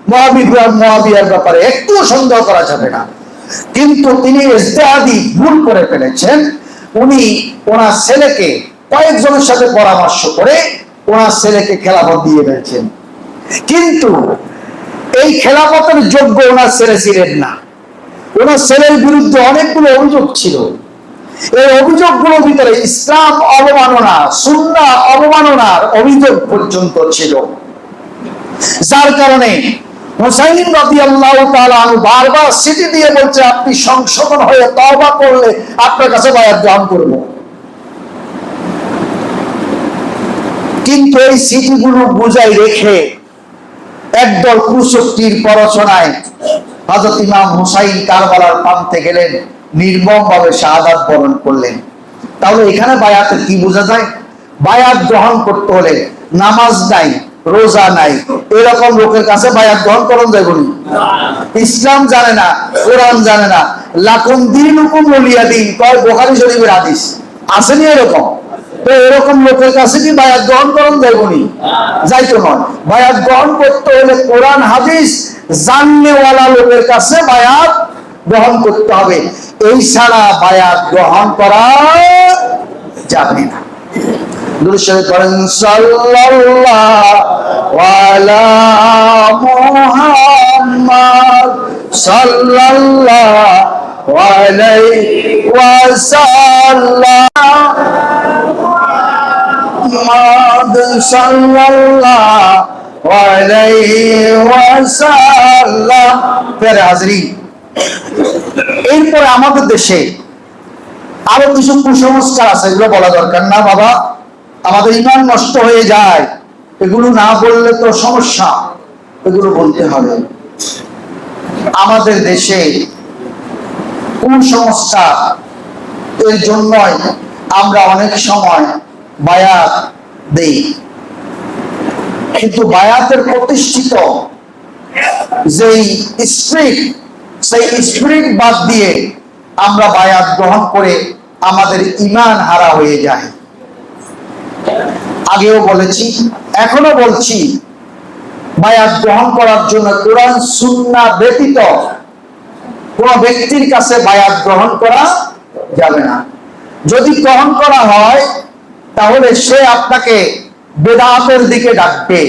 মুয়াবিয়ার ব্যাপারে একটু সন্দেহ করা যাবে না। কিন্তু তিনি ইজতিহাদি ভুল করে ফেলেছেন। উনি ওনার ছেলেকে কয়েকজনের সাথে পরামর্শ করে ওনার ছেলেকে খেলাফত দিয়ে ফেলছেন, কিন্তু এই খেলাফতের যোগ্য ওনার ছেলে ছিলেন না। ওনার ছেলের বিরুদ্ধে অনেকগুলো অভিযোগ ছিল। এই অভিযোগগুলোর ভিতরে ইসলাম অবমাননা, সুন্নাহ অবমাননার অভিযোগ পর্যন্ত ছিল, যার কারণে হুসাইন রাদিয়াল্লাহু তাআলা আনহু বারবার সিটি দিয়ে বলছে, আপনি সংশোধন হয়ে তওবা করলে আপনার কাছে বায়াত গ্রহণ করব। কিন্তু এই সিটিগুলো বুঝাই রেখে একদল কুশক্তির প্ররোচনায় হযরত ইমাম হুসাইন কারবালার প্রান্তে গেলেন। নির্মম ভাবে শাহাদাত বরণ করলেন। তাহলে এখানে বায়াতে কি বোঝা যায়? বায়াত গ্রহণ করতে হলে নামাজ নাই, রোজা নাই, এরকম লোকের কাছে বায়াত গ্রহণ করুন যাবে না। ইসলাম জানে না, কোরআন জানে না, লাকুম দীনুকুম ওলিয়া দিন কয় বুখারী শরীফের হাদিস, আসেনি এরকম? তো এরকম লোকের কাছে কি বায়াত গ্রহণ করুন যাবে না? যাইতো নয়। বায়াত গ্রহণ করতে হলে কোরআন হাদিস জাননেওয়ালা লোকের কাছে বায়াত গ্রহণ করতে হবে। এই ছাড়া বায়াত গ্রহণ করা যাবে না। দুরূদ শরীফ পড়েন, সাল্লাল্লাহু আলা মুহাম্মদ সাল্লাল্লাহু আলাইহি ওয়াসাল্লাম, মুহাম্মদ সাল্লাল্লাহু আলাইহি ওয়াসাল্লাম। প্রিয় হাজরিন, এরপরে আমাদের দেশে আরো কিছু কুসংস্কার আছে, এগুলো বলা দরকার না বাবা, আমাদের ঈমান নষ্ট হয়ে যায়। এগুলো না বললে তো সমস্যা, এগুলো বলতে হবে। আমাদের দেশে কুসংস্কার এর জন্যই আমরা অনেক সময় বায়াত দেই, কিন্তু বায়াতের প্রতিষ্ঠিত যেই স্পিরিট, সেই স্পিরিট বাদ দিয়ে আমরা বায়াত গ্রহণ করে আমাদের ঈমান হারা হয়ে যায়। আগেও বলেছি, এখনো বলছি, বায়াত গ্রহণ করার জন্য কোরআন সুন্নাহ ব্যতীত কোন ব্যক্তির কাছে বায়াত গ্রহণ করা যাবে না। যদি গ্রহণ করা হয় তাহলে সে আপনাকে বেদাতের দিকে ডাকবে,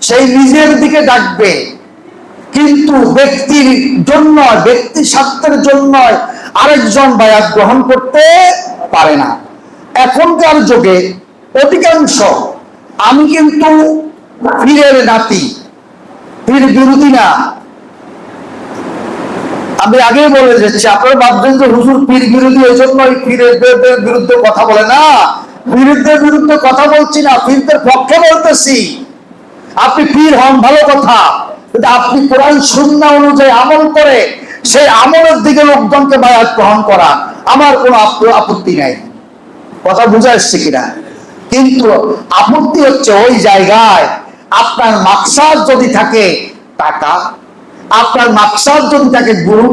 সেই নিজের দিকে ডাকবে, কিন্তু ব্যক্তির জন্য, ব্যক্তি স্বার্থের জন্য আরেকজন বায়াত গ্রহণ করতে পারে না। এখনকার যুগে অধিকাংশ, আমি কিন্তু পীরের নাতি, পীর বিরোধী না, আমি আগেই বলে যাচ্ছি, আপনারা ভাববেন যে হুজুর পীর বিরোধী, এই জন্য পীরের বিরুদ্ধে কথা বলে না। পীরদের বিরুদ্ধে কথা বলছি না, পীরদের পক্ষে বলতেছি। আপনি পীর হন ভালো কথা, কিন্তু আপনি কোরআন সুন্নাহ অনুযায়ী আমল করে সেই আমলের দিকে লোকজনকে বায়াত গ্রহণ করা, আমার কোনো আপত্তি নাই। কথা বুঝা এসছে কিনা? কিন্তু আপত্তি হচ্ছে ওই জায়গায় আপনার মাকসাদ যদি থাকে টাকা, আপনার মাকসাদ যদি থাকে গুরু,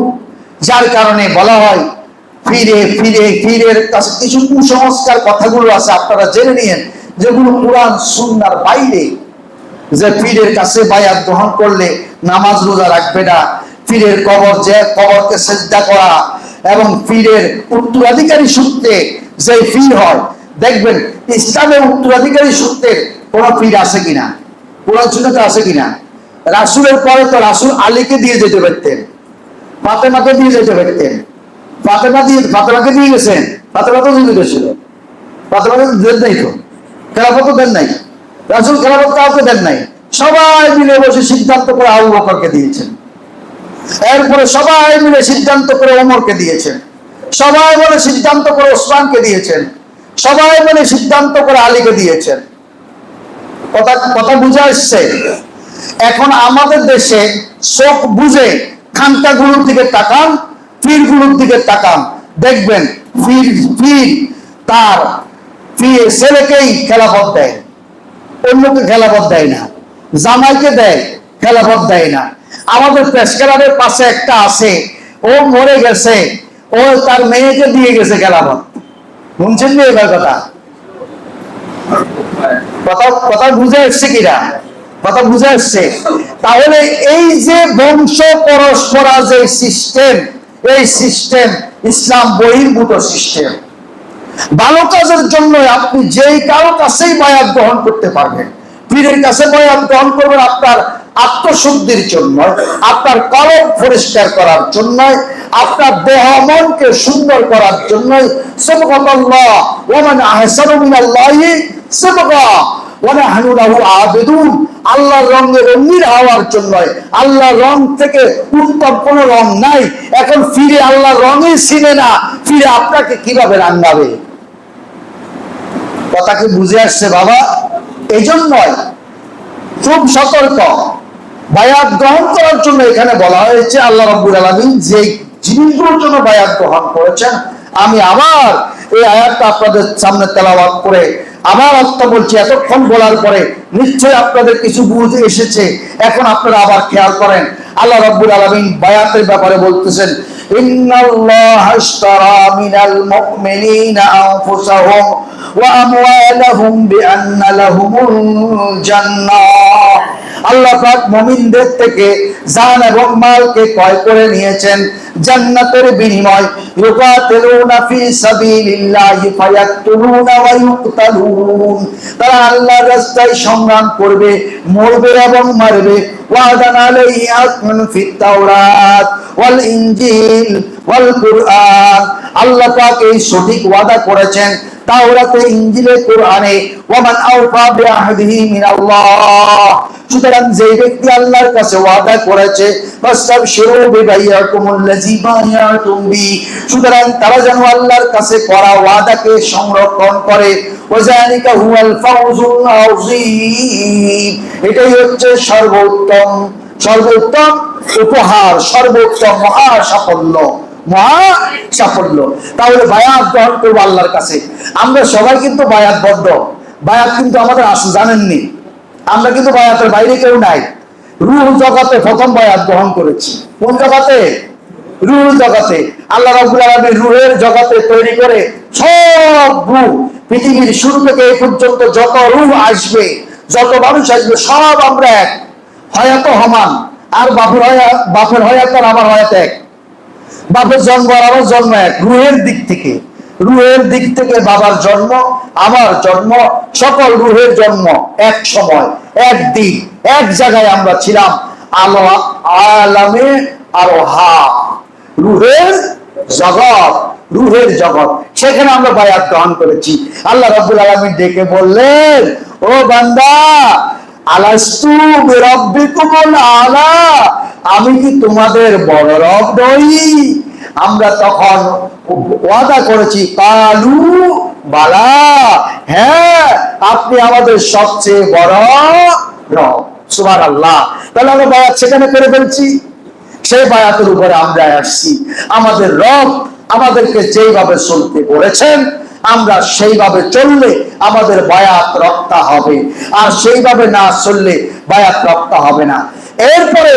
যার কারণে বলা হয় পীরের কাছে কিছু কুসংস্কার কথাগুলো আছে, আপনারা জেনে নিয়েন, যেগুলো কোরআন সুন্নাহর বাইরে। যে পীরের কাছে বায়াত গ্রহণ করলে নামাজ রোজা রাখবে না, পীরের কবরকে সিজদা করা, এবং পীরের উত্তরাধিকারী সূত্রে যে পীর হয়, দেখবেন ইসলামের উত্তরাধিকারী সূত্রে কোন পীর আছে কিনা, কোরআন সুন্নাহতে আছে কিনা? রাসূলের পরে তো রাসূল আলীকে দিয়ে যেতে পারতেন, ফাতেমাকে দিয়ে যেতে পারতেন। ফাতেমাকে দিয়ে গেছেন, ফাতেমা তো জীবিত ছিল, ফাতেমাকে দেন নাই, তো খেলাফত দেন নাই, রাসূল খেলাফত কাউকে দেন নাই। সবাই মিলে বসে সিদ্ধান্ত করে আবু বকরকে দিয়েছেন, এরপরে সবাই মিলে সিদ্ধান্ত করে ওমরকে দিয়েছেন, সবাই মিলে সিদ্ধান্ত করে ওসমানকে দিয়েছেন, সবাই মিলে সিদ্ধান্ত করে আলীকে দিয়েছেন। কথা বুঝা আসছে? এখন আমাদের দেশে চোখ বুঝে খানকাগুলোর দিকে তাকান, পীরগুলোর দিকে তাকান, দেখবেন পীর তার ছেলেকেই খেলাফত দেয়, অন্যকে খেলাফত দেয় না, জামাইকে দেয়, খেলাফত দেয় না। আমাদের পেশকারের পাশে একটা আছে, ও মরে গেছে, ও তার মেয়েকে দিয়ে গেছে খেলাফত। শুনছেন না এবার কথা? কথা বুঝে এসছে কিনা? কথা বুঝে আসছে? তাহলে এই যে বংশ পরস্পরা যে সিস্টেম, এই সিস্টেম ইসলাম বহির্ভূত সিস্টেম। ভালো কাজের জন্য আপনি যেই কারো কাছেই বায়াত গ্রহণ করতে পারবেন। পীরের কাছে বায়াত গ্রহণ করবেন আপনার আত্মশুদ্ধির জন্য, আপনার কলব পরিষ্কার করার জন্য, আপনার দেহ মনকে সুন্দর করার জন্য। সাবগাল্লাহ ওয়া মান আহসানু মিনাল্লাহি সাবগা ওয়া নাহনু লাহু আবিদুন। আল্লাহর রঙে রঙিন হওয়ার জন্য, আল্লাহর রং থেকে উত্তম কোন রং নাই। এখন ফিরে আল্লাহর রঙই চিনে না, ফিরে আপনাকে কিভাবে রাঙাবে? কথা কি বুঝে আসছে বাবা? এই জন্যই খুব সতর্ক। বায়াত গ্রহণ করার জন্য এখানে বলা হয়েছে, আল্লাহ রাব্বুল আলামিন জিনিসগুলোর জন্য বায়াত গ্রহণ করেছেন। আমি আবার এই আয়াতটা আপনাদের সামনে তেলাওয়াত করে আবার অর্থ বলছি। এতক্ষণ বলার পরে নিশ্চয়ই আপনাদের কিছু বুঝ এসেছে। এখন আপনারা আবার খেয়াল করেন, আল্লাহ রাব্বুল আলামিন বায়াতের ব্যাপারে বলতেছেন, ইন্নাল্লাহা আশতারা মিনাল মুমিনিনা আনফুসাহুম ওয়া আমওয়ালাহুম বিআন্না লাহুমুল জান্নাহ। আল্লাহ পাক মুমিনদের থেকে জান এবং মালকে ক্রয় করে নিয়েছেন জান্নাতের বিনিময়। ইউকাতিলুনা ফি সাবিলিল্লাহি ফায়াকতুলুনা ওয়া ইউকতালুন। তারা আল্লাহর রাস্তায় সংগ্রাম করবে, মরবে এবং মারবে। ওয়াদান আলাইহি হাক্কান ফিত তাওরাত ওয়াল ইনজিল ওয়াল কুরআন। আল্লাহ পাক এই সঠিক ওয়াদা করেছেন তাওরাতে, ইনজিলে, কোরআনে। ওয়ামান আওফা বিআহদিহি মিনাল্লাহ। সুতরাং যে ব্যক্তি আল্লাহর কাছে ওয়াদা করেছে, ফাস্তাবশিরু বিবাইয়াকুমুল্লাযী বায়াতুম বি। সুতরাং তারা যেন আল্লাহর কাছে করা ওয়াদাকে সংরক্ষণ করে। ওয়াযালিকা হুয়াল ফাওজুল আযীম। এটাই হচ্ছে সর্বোত্তম উপহার, সর্বোত্তম মহা সাফল্য, মহা সাফল্য। তাহলে বায়াত গ্রহণ করবো আল্লাহর কাছে। আমরা সবাই কিন্তু বায়াতবদ্ধ। বায়াত কিন্তু আমাদের আছে, জানেননি? আমরা কিন্তু বায়াতের বাইরে কেউ নাই। রূহ জগতে প্রথম বায়াত গ্রহণ করেছি। কোন জগতে? রূহ জগতে। আল্লাহ রাব্বুল আলামিন রূহের জগতে তৈরি করে সব রূহ, পৃথিবীর শুরু থেকে এই পর্যন্ত যত রূহ আসবে, যত মানুষ আসবে, সব আমরা এক। হয়াত সমান। আর বাপের হয়াত আর আমার হয়াত এক। বাপের জন্ম আর আমার জন্ম এক। রূহের দিক থেকে বাবার জন্ম, আমার জন্ম, সকল রূহের জন্ম এক সময়, একদিন, এক জায়গায় আমরা ছিলাম। আলামে আরোহা, রূহের জগৎ, সেখানে আমরা বায়াত গ্রহণ করেছি। আল্লাহ রাব্বুল আলামিন ডেকে বললেন, ও বান্দা, আলাস্তু বিরাব্বিকুমুল আলা, আমি কি তোমাদের বড় রব নই? আমরা তখন ওয়াদা করেছি, কালু বালা, হ্যাঁ আপনি আমাদের সবচেয়ে বড় রব। সুবহানাল্লাহ। তাহলে আমরা বায়াত সেখানে করে ফেলছি। সেই বায়াতের উপরে আমরা আসছি। আমাদের রব আমাদেরকে যেইভাবে চলতে বলেছেন, আমরা সেইভাবে চললে আমাদের বায়াত রক্ষা হবে, আর সেইভাবে না চললে বায়াত রক্ষা হবে না। এরপরে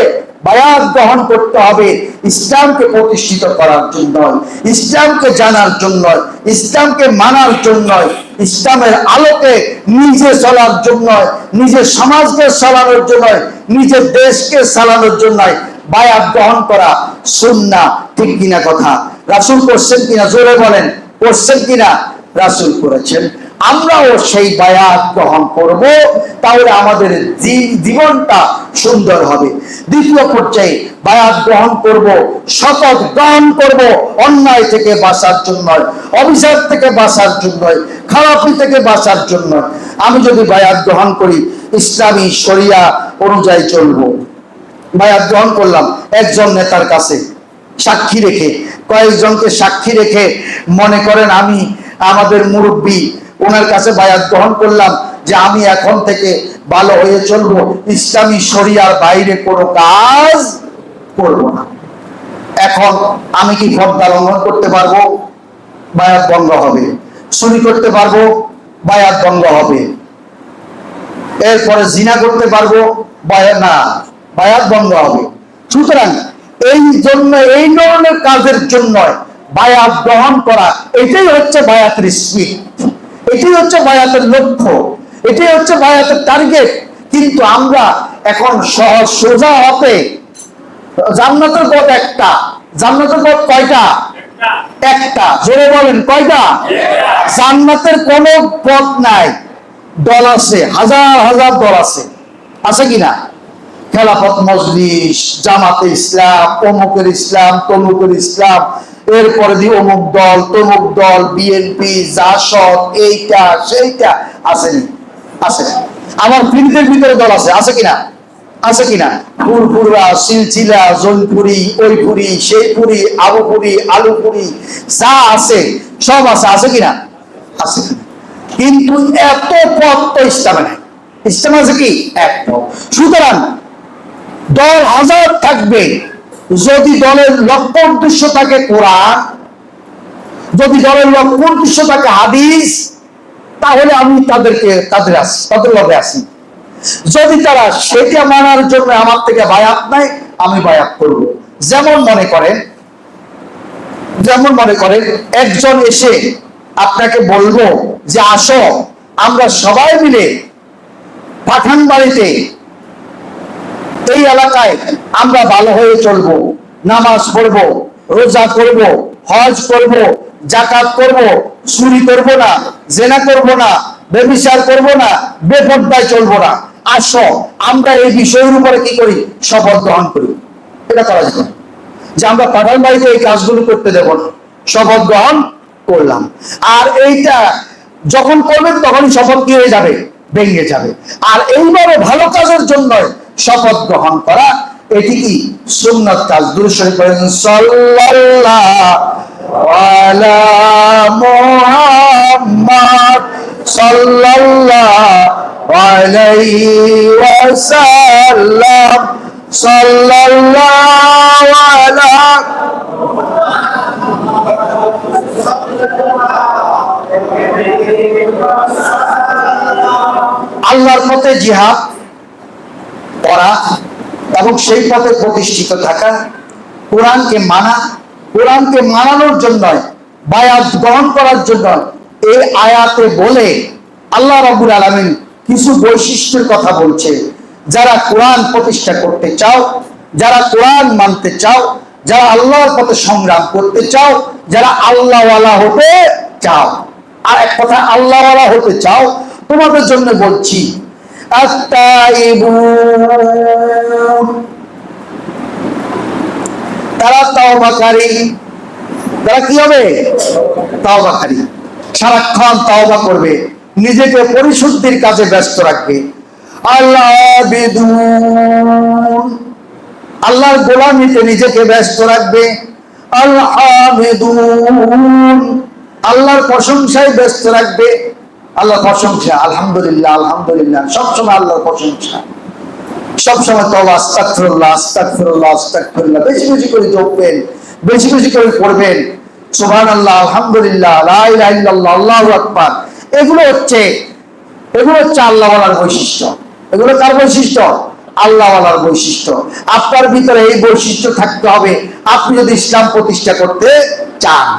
বায়াত গ্রহণ করতে হবে ইসলামকে প্রতিষ্ঠিত করার জন্য, ইসলামকে জানার জন্য, ইসলামকে মানার জন্য, ইসলামের আলোকে নিজে চলার জন্য, নিজের সমাজকে চালানোর জন্য, নিজের দেশকে চালানোর জন্য বায়াত গ্রহণ করা সুন্নাহ। ঠিক কিনা কথা? রাসূল করছেন কিনা? জোরে বলেন, করছেন কিনা? রাসূল করেছেন। আমরাও সেই বায়াত গ্রহণ করব, তাহলে আমাদের জীবনটা সুন্দর হবে। দ্বিতীয় পর্যায়ে বায়াত গ্রহণ করব, শপথ গ্রহণ করব অন্যায় থেকে বাঁচার জন্য, অভিশাপ থেকে বাঁচার জন্য, খারাপি থেকে বাঁচার জন্য। আমি যদি বায়াত গ্রহণ করি, ইসলামী শরিয়া অনুযায়ী চলবো। বায়াত গ্রহণ করলাম একজন নেতার কাছে সাক্ষী রেখে, কয়েকজনকে সাক্ষী রেখে, মনে করেন আমি আমাদের মুরব্বী, ওনার কাছে বায়াত গ্রহণ করলাম যে আমি এখন থেকে ভালো হয়ে চলবো, ইসলামী শরিয়ার বাইরে কোনো কাজ করব না। এখন আমি কি পর্দা লঙ্ঘন করতে পারবো? বায়াত ভঙ্গ হবে। চুরি করতে পারবো? বায়াত ভঙ্গ হবে। এরপরে জিনা করতে পারবো? বায়াত ভঙ্গ হবে। সুতরাং এই জন্য, এই ধরনের কাজের জন্য বায়াত গ্রহণ করা, এটাই হচ্ছে বায়াতের স্পিড, এটাই হচ্ছে বায়াতের লক্ষ্য, এটাই হচ্ছে বায়াতের টার্গেট। কিন্তু আমরা এখন সহজ সোজা হতে, জান্নাতের পথ একটা। জান্নাতের পথ কয়টা? একটা। জোরে বলেন, কয়টা? জান্নাতের কোন পথ নাই, দল আছে, হাজার হাজার দল আছে, আছে কিনা? খেলাফত মজলিস, জামাতে ইসলাম, অমুকের ইসলাম, তমুকের ইসলাম, এরপরে দিয়ে অমুক দল, তমুক দল, বিএনপি, জাসদ, এইটা সেইটা, আসেনি? আছে। আমার পীরদের ভিতরে দল আছে, আছে কিনা? আছে কিনা? ফুরফুরা, সিলসিলা, জৈনপুরি, ওইপুরি, সেইপুরি, আবুপুরি, আলুপুরি, যা আছে সব আছে, আছে কিনা? আছে। কিন্তু এত পথ তো ইসলামে নাই। ইসলাম আছে কি? এক পথ। সুতরাং দল হাজার থাকবে, যদি দলের লক্ষ্য উদ্দেশ্য থাকে কোরআন, যদি দলের লক্ষ্য উদ্দেশ্য থাকে হাদিস, তাহলে আমি তাদের লগে আছি। যদি তারা সেটা মানার জন্য আমার থেকে বায়াত নাই, আমি বায়াত করব। যেমন মনে করেন একজন এসে আপনাকে বলবো যে আসো আমরা সবাই মিলে পাঠান বাড়িতে এই এলাকায় আমরা ভালো হয়ে চলবো, নামাজ পড়বো, রোজা করব, হজ করব, যাকাত করব, চুরি করব না, জেনা করব না, ব্যভিচার করব না, বেপরদায় চলবো না, আসো আমরা এই বিষয়ের উপরে কি করি, শপথ গ্রহণ করি। এটা করা যাবে যে আমরা পাঠান বাড়িতে এই কাজগুলো করতে দেব না, শপথ গ্রহণ করলাম। আর এইটা যখন করবেন তখনই শপথ কি হয়ে যাবে, ভেঙে যাবে। আর এইভাবে ভালো কাজের জন্য শপথ গ্রহণ করা, এটি কি সুন্নাত কাজ। দুরূদ শরীফ পড়েন, সাল্লাল্লাহু আলা মুহাম্মদ সাল্লাল্লাহু আলাইহি ওয়াসাল্লাম সাল্লাল্লাহু আলা। আল্লাহর পথে জিহাদ করা এবং সেই পথে প্রতিষ্ঠিত থাকা, কোরআনকে মানা, কোরআনকে মানানোর জন্য, বায়াত গ্রহণ করার জন্য এই আয়াতে বলে আল্লাহ রাব্বুল আলামিন কিছু বৈশিষ্ট্যের কথা বলছে। যারা কোরআন প্রতিষ্ঠা করতে চাও, যারা কোরআন মানতে চাও, যারা আল্লাহর পথে সংগ্রাম করতে চাও, যারা আল্লাহওয়ালা হতে চাও, আর এক কথা আল্লাহওয়ালা হতে চাও, তোমাদের জন্য বলছি আত-তাইবুন, তারা তাওবাকারী। তারা কি হবে? তাওবাকারী। সারাক্ষণ তাওবা করবে, নিজেকে পরিশুদ্ধির কাজে ব্যস্ত রাখবে। আল-আবিদুন, আল্লাহর গোলামিতে নিজেকে ব্যস্ত রাখবে। আল-হামিদুন, আল্লাহর প্রশংসায় ব্যস্ত রাখবে। আল্লাহর প্রশংসা, আলহামদুলিল্লাহ আলহামদুলিল্লাহ, সবসময় আল্লাহর প্রশংসা, সবসময় তওবা, আস্তাগফিরুল্লাহ আস্তাগফিরুল্লাহ আস্তাগফিরুল্লাহ, বেশি বেশি করে জপবেন, বেশি বেশি করে পড়বেন। সুবহানাল্লাহ, আলহামদুলিল্লাহ, লা ইলাহা ইল্লাল্লাহ, আল্লাহু আকবার। এগুলো হচ্ছে আল্লাহওয়ালার বৈশিষ্ট্য। এগুলো কার বৈশিষ্ট্য? আল্লাহওয়ালার বৈশিষ্ট্য। আপনার ভিতরে এই বৈশিষ্ট্য থাকতে হবে আপনি যদি ইসলাম প্রতিষ্ঠা করতে চান।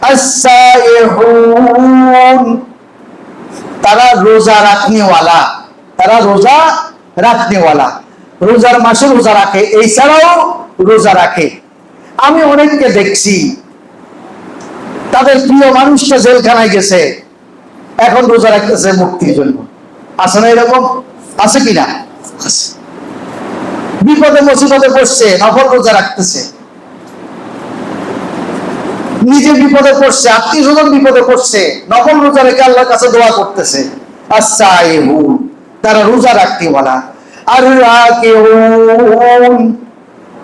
আস-সাইহুন, তারা রোজা রাখনেওয়ালা, তারা রোজা রাখনেওয়ালা, রোজার মাসে রোজা রাখে, এছাড়াও রোজা রাখে। আমি অনেককে দেখছি তাদের প্রিয় মানুষটা জেলখানায় গেছে, এখন রোজা রাখতেছে মুক্তির জন্য। আছে না এরকম? আছে কিনা? আছে। বিপদে মুসিবতে পড়ছে, নফল রোজা রাখতেছে। নিজে বিপদে পড়ছে, আত্মীয় স্বজন বিপদে পড়ছে, নফল রোজা রেখে আল্লাহর কাছে দোয়া করতেছে। আস-সাইহুন, তারা রোজা রাখনেওয়ালা। আর রাকিউন,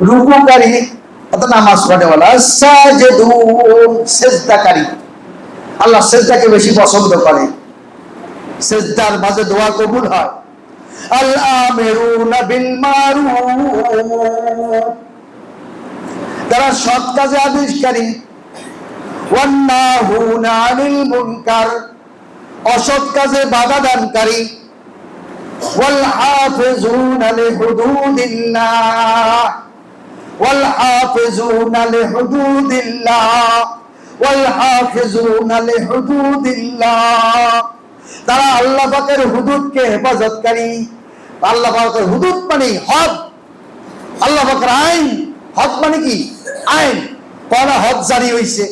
রুকুকারী অর্থাৎ নামাজ পড়নেওয়ালা। আস-সাজিদুন, সিজদাকারী, আল্লাহ সিজদাকে বেশি পছন্দ করে, সিজদার মাঝে দোয়া কবুল হয়। আল-আমিরুনা বিল মারুফ, তারা সৎ কাজে আদেশকারী। ওয়ান্নাহুনা আনিল মুনকার, অসৎ কাজে বাধা দানকারী। ওয়াল হাফিজুনা লিহুদুদিল্লাহ, ওয়াল হাফিজুনা লিহুদুদিল্লাহ, ওয়াল হাফিজুনা লিহুদুদিল্লাহ, তারা আল্লাহ পাকের হুদুদকে হেফাজতকারী। আল্লাহ পাকের হুদুদ মানে হদ, আল্লাহ পাকের আইন। হদ মানে কি? আইন। পড়া হদ জারি হইছে,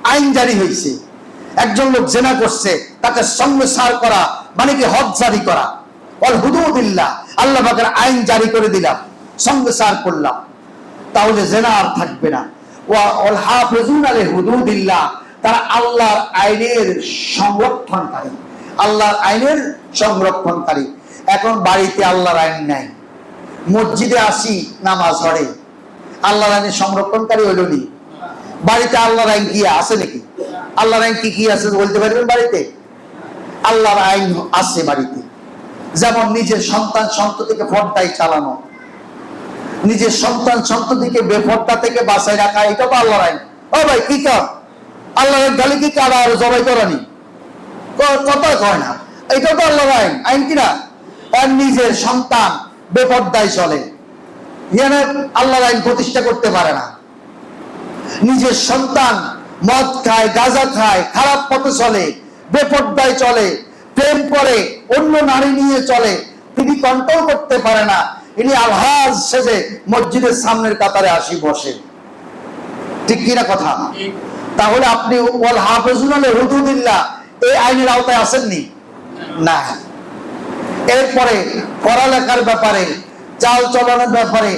আইন জারি হইছে। একজন লোক জেনা করছে, তাকে সংসার করা মানে কি? হদ জারি করা। ওয়াল হুদুদিল্লাহ, আল্লাহ পাকের আইন জারি করে দিলাম, সংসার করলাম, তাহলে জেনা আর থাকবে না। ওয়াল হাফিজুনা লিহুদুদিল্লাহ, তারা আল্লাহর আইনের সংরক্ষণকারী, আল্লাহর আইনের সংরক্ষণকারী। এখন বাড়িতে আল্লাহর আইন নাই, মসজিদে আসি নামাজ পড়ে, আল্লাহর আইনের সংরক্ষণকারী হইল নি? বাড়িতে আল্লাহর আইন কি আছে নাকি? আল্লাহর আইন কি কি আছে বলতে পারবেন? বাড়িতে আল্লাহর আইন আছে বাড়িতে। যেমন নিজের সন্তান সন্ততিকে পর্দায় চালানো, নিজের সন্তান সন্ততিকে বেপরদা থেকে বাঁচায় রাখা, এটা তো আল্লাহর আইন। ও ভাই কি কাজ, আল্লাহর গালি কি কারা আর জবাই করানি, কথা কয় না, এটা তো আল্লাহর আইন, আইন কিনা। আর নিজের সন্তান বেপরদায় চলে, এখানে আল্লাহর আইন প্রতিষ্ঠা করতে পারে না। নিজের সন্তান মদ খায়, গাঁজা খায়, খারাপ পথে চলে, বেপরদায় চলে, প্রেম করে, অন্য নারী নিয়ে চলে, তিনি কন্ট্রোল করতে পারে না, ইনি আলহাজ সেজে মসজিদের সামনের কাতারে আসি বসে, ঠিক কিনা কথা। তাহলে আপনি ওয়াল হাফিজুনা লিহুদুদিল্লাহ এই আইনের আওতায় আসেননি না। এরপরে পড়ালেখার ব্যাপারে, চাল চলনের ব্যাপারে,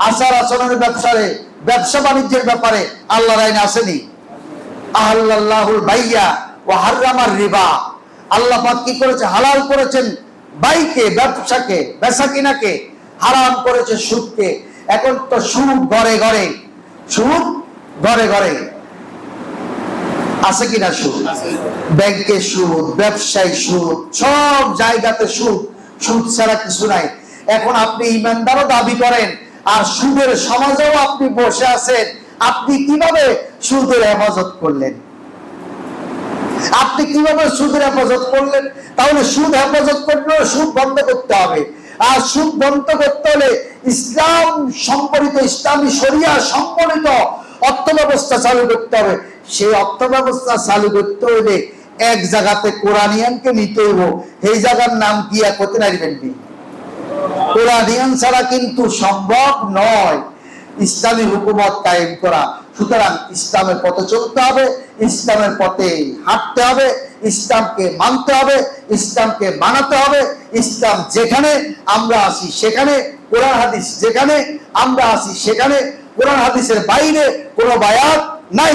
আচার আচরণের ব্যাপারে, ব্যবসা বাণিজ্যের ব্যাপারে আল্লাহর আইন আসেনি। আহাল্লাল্লাহুল বাইয়া ওয়া হাররামার রিবা, আল্লাহ পাক কি করেছে, হালাল করেছেন বাইকে, ব্যবসাকে, বেচা কিনাকে, হারাম করেছে সুদকে। এখন তো সুদ ঘরে ঘরে, সুদ ঘরে ঘরে আছে কিনা, সুদ ব্যাংকে সুদ, ব্যবসায় সুদ, সব জায়গাতে সুদ, সুদ ছাড়া কিছু নাই। এখন আপনি ইমানদারও দাবি করেন আর সুদের সমাজেও আপনি বসে আছেন, আপনি কিভাবে সুদের হেফাজত করলেন? আপনি কিভাবে সুদের হেফাজত করলেন? তাহলে সুদ হেফাজত করলে সুদ বন্ধ করতে হবে, আর সুদ বন্ধ করতে হলে ইসলাম সম্পর্কিত, ইসলামী শরিয়া সম্পর্কিত অর্থ ব্যবস্থা চালু করতে হবে। সেই অর্থ ব্যবস্থা চালু করতে হলে এক জায়গাতে কোরআনিয়ানকে নিতে হইব, এই জায়গার নাম কি করতে নারবেন, কোরআনিয়ান ছাড়া কিন্তু সম্ভব নয় ইসলামী হুকুমত কায়েম করা। সুতরাং ইসলামের পথে চলতে হবে, ইসলামের পথে হাঁটতে হবে, ইসলামকে মানতে হবে, ইসলামকে মানাতে হবে। ইসলাম যেখানে আমরা আসি সেখানে কোরআন হাদিস, যেখানে আমরা আসি সেখানে কোরআন হাদিসের বাইরে কোনো বায়াত নাই,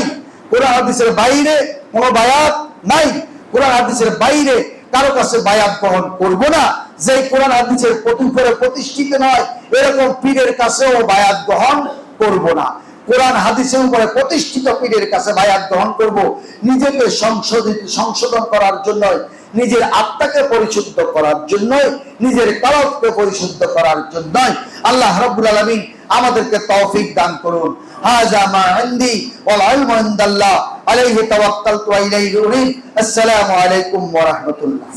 কোরআন হাদিসের বাইরে কোনো বায়াত নাই, কোরআন হাদিসের বাইরে কারো কাছে বায়াত গ্রহণ করব না। যে কোরআন হাদিসের উপরে প্রতিষ্ঠিত নয় এরকম পীরের কাছেও বায়াত গ্রহণ করব না। কোরআন হাদিসের উপরে প্রতিষ্ঠিত পীরের কাছে বায়াত গ্রহণ করব, নিজেকে সংশোধন করার জন্য, নিজের আত্মাকে পরিশুদ্ধ করার জন্য, নিজের কলবকে পরিশুদ্ধ করার জন্য। আল্লাহ রাব্বুল আলামিন আমাদেরকে তৌফিক দান করুন। হাযা মা ইনদি ওয়াল ইলমু ইনদাল্লাহ আলাইহি তাওয়াক্কালতু ওয়া ইলাইহি উনীব। আসসালামু আলাইকুম ওয়া রাহমাতুল্লাহ।